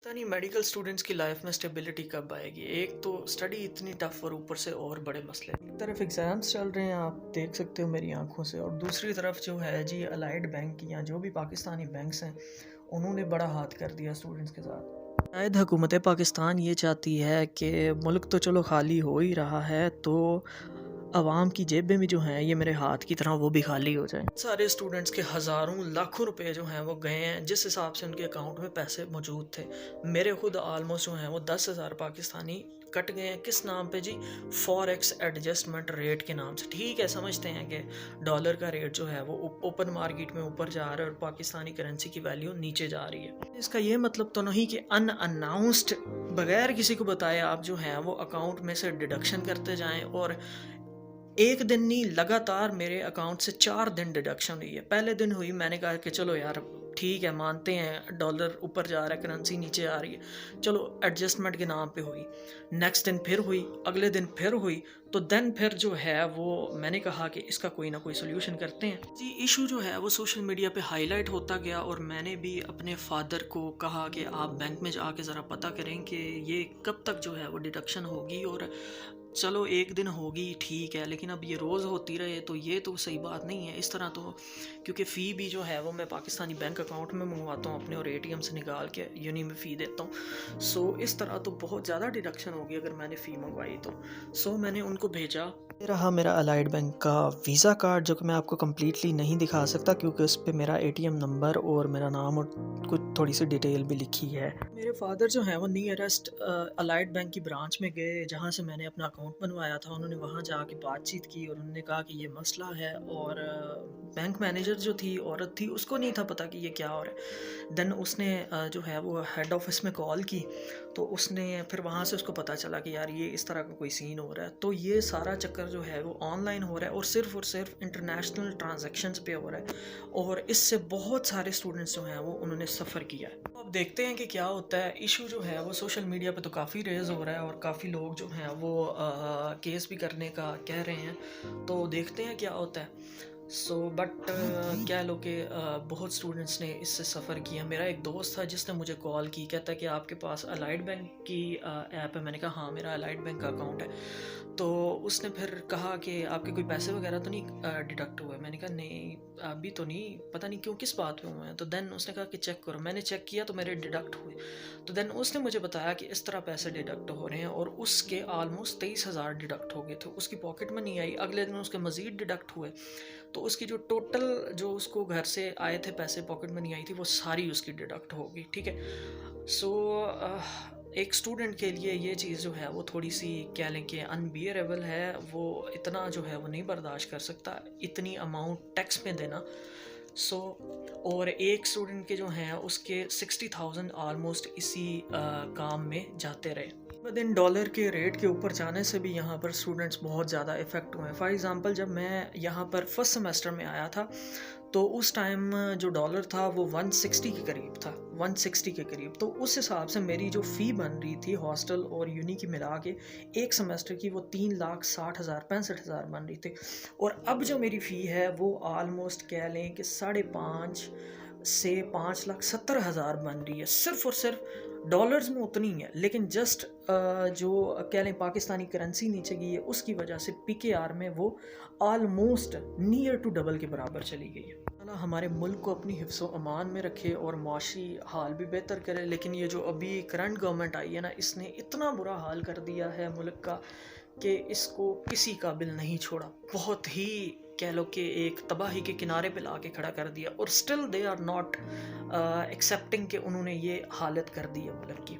पता नहीं medical students की लाइफ में स्टेबिलिटी कब आएगी। एक तो स्टडी इतनी टफ और ऊपर से और बड़े मसले। एक तरफ एग्ज़ाम्स चल रहे हैं, आप देख सकते हो मेरी आंखों से, और दूसरी तरफ जो है जी अलाइड बैंक या जो भी पाकिस्तानी बैंक्स हैं उन्होंने बड़ा हाथ कर दिया स्टूडेंट्स के साथ। शायद हुकूमत पाकिस्तान ये चाहती है कि मुल्क तो चलो खाली हो ही रहा है, तो आवाम की जेबें भी जो हैं ये मेरे हाथ की तरह वो भी खाली हो जाएं। सारे स्टूडेंट्स के हज़ारों लाखों रुपए जो हैं वो गए हैं जिस हिसाब से उनके अकाउंट में पैसे मौजूद थे। मेरे खुद आलमोस्ट जो हैं वो 10,000 पाकिस्तानी कट गए हैं। किस नाम पे जी? फॉरेक्स एडजस्टमेंट रेट के नाम से। ठीक है, समझते हैं कि डॉलर का रेट जो है वो ओपन मार्केट में ऊपर जा रहा है और पाकिस्तानी करेंसी की वैल्यू नीचे जा रही है। इसका ये मतलब तो नहीं कि अनअनाउंस्ड बगैर किसी को बताए आप जो हैं वो अकाउंट में से डिडक्शन करते जाएं, और एक दिन नहीं, लगातार मेरे अकाउंट से 4 दिन डिडक्शन हुई है। पहले दिन हुई, मैंने कहा कि चलो यार ठीक है, मानते हैं डॉलर ऊपर जा रहा है, करेंसी नीचे आ रही है, चलो एडजस्टमेंट के नाम पे हुई। नेक्स्ट दिन फिर हुई, अगले दिन फिर हुई। तो देन फिर जो है वो मैंने कहा कि इसका कोई ना कोई सोल्यूशन करते हैं जी। इशू जो है वो सोशल मीडिया पे हाईलाइट होता गया, और मैंने भी अपने फादर को कहा कि आप बैंक में जाके ज़रा पता करें कि ये कब तक जो है वो डिडक्शन होगी, और चलो एक दिन होगी ठीक है, लेकिन अब ये रोज़ होती रहे तो ये तो सही बात नहीं है। इस तरह तो, क्योंकि फ़ी भी जो है वो मैं पाकिस्तानी बैंक अकाउंट में मंगवाता हूँ अपने, और एटीएम से निकाल के यूनी में फ़ी देता हूँ। सो इस तरह तो बहुत ज़्यादा डिडक्शन होगी अगर मैंने फ़ी मंगवाई तो। सो मैंने उनको भेजा। ये रहा मेरा अलाइड बैंक का वीज़ा कार्ड, जो कि मैं आपको कम्प्लीटली नहीं दिखा सकता क्योंकि उस पर मेरा एटीएम नंबर और मेरा नाम और कुछ थोड़ी सी डिटेल भी लिखी है। मेरे फादर जो हैं वो नियरेस्ट अलाइड बैंक की ब्रांच में गए जहाँ से मैंने अपना अकाउंट बनवाया था। उन्होंने वहाँ जाके बातचीत की और उन्होंने कहा कि ये मसला है, और बैंक मैनेजर जो थी, औरत थी, उसको नहीं था पता कि ये क्या हो रहा है। देन उसने जो है वो हेड ऑफिस में कॉल की, तो उसने फिर वहाँ से उसको पता चला कि यार ये इस तरह का कोई सीन हो रहा है। तो ये सारा चक्कर जो है वो ऑनलाइन हो रहा है और सिर्फ इंटरनेशनल ट्रांजैक्शंस पे हो रहा है, और इससे बहुत सारे स्टूडेंट्स जो हैं वो उन्होंने सफ़र किया है। तो अब देखते हैं कि क्या होता है। इशू जो है वो सोशल मीडिया पे तो काफ़ी रेज़ हो रहा है, और काफ़ी लोग जो हैं वो केस भी करने का कह रहे हैं, तो देखते हैं क्या होता है। बट कह लो कि बहुत स्टूडेंट्स ने इससे सफ़र किया। मेरा एक दोस्त था जिसने मुझे कॉल की, कहता है कि आपके पास अलाइड बैंक की ऐप है। मैंने कहा हाँ, मेरा अलाइड बैंक का अकाउंट है। तो उसने फिर कहा कि आपके कोई पैसे वगैरह तो नहीं डिडक्ट हुए? मैंने कहा नहीं, अभी तो नहीं, पता नहीं क्यों, किस बात पे हुए हैं। तो देन उसने कहा कि चेक करो। मैंने चेक किया तो मेरे डिडक्ट हुए। तो देन उसने मुझे बताया कि इस तरह पैसे डिडक्ट हो रहे हैं, और उसके आलमोस्ट 23,000 डिडक्ट हो गए थे। उसकी पॉकेट में नहीं आई। अगले दिन उसके मज़ीद डिडक्ट हुए, तो उसकी जो टोटल जो उसको घर से आए थे पैसे, पॉकेट मनी आई थी, वो सारी उसकी डिडक्ट होगी। ठीक है। सो एक स्टूडेंट के लिए ये चीज़ जो है वो थोड़ी सी कह लें कि अनबियरेबल है। वो इतना जो है वो नहीं बर्दाश्त कर सकता, इतनी अमाउंट टैक्स में देना। और एक स्टूडेंट के जो हैं उसके 60,000 आलमोस्ट इसी काम में जाते रहे। बट इन डॉलर के रेट के ऊपर जाने से भी यहाँ पर स्टूडेंट्स बहुत ज़्यादा इफ़ेक्ट हुए हैं। फॉर एग्ज़ाम्पल, जब मैं यहाँ पर फर्स्ट सेमेस्टर में आया था तो उस टाइम जो डॉलर था वो 160 के करीब था, 160 के करीब। तो उस हिसाब से मेरी जो फ़ी बन रही थी हॉस्टल और यूनी की मिला के एक सेमेस्टर की, वो 3,60,000 65,000 बन रही थी। और अब जो मेरी फ़ी है वो आलमोस्ट कह लें कि 5.5 से 5,70,000 बन रही है। सिर्फ़ और सिर्फ डॉलर्स में उतनी है, लेकिन जस्ट जो कह लें पाकिस्तानी करेंसी नीचे गई है उसकी वजह से पीकेआर में वो आलमोस्ट नियर टू डबल के बराबर चली गई है। अल्लाह हमारे मुल्क को अपनी हिफ्ज़ व अमान में रखे और माशी हाल भी बेहतर करे। लेकिन ये जो अभी करंट गवर्नमेंट आई है ना, इसने इतना बुरा हाल कर दिया है मुल्क का कि इसको किसी काबिल नहीं छोड़ा। बहुत ही कह लो कि एक तबाही के किनारे पे ला के खड़ा कर दिया, और still they are not accepting कि उन्होंने ये हालत कर दी है मुल्क की।